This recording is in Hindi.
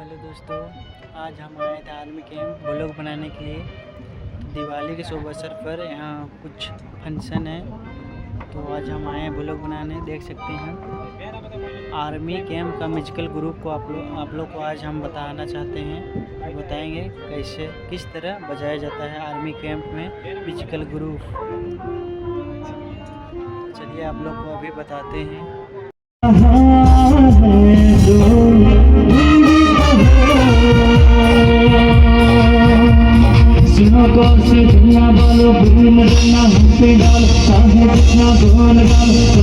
हेलो दोस्तों, आज हम आए थे आर्मी कैंप व्लॉग बनाने के लिए। दिवाली के शुभ अवसर पर यहाँ कुछ फंक्शन है, तो आज हम आए हैं व्लॉग बनाने। देख सकते हैं आर्मी कैंप का म्यूजिकल ग्रुप को आप लोग को आज हम बताना चाहते हैं, बताएंगे कैसे किस तरह बजाया जाता है आर्मी कैंप में म्यूजिकल ग्रुप। चलिए आप लोग को अभी बताते हैं। दुनिया वालों भूल ना हम पे डाल, चाहे कितना गोल डाल।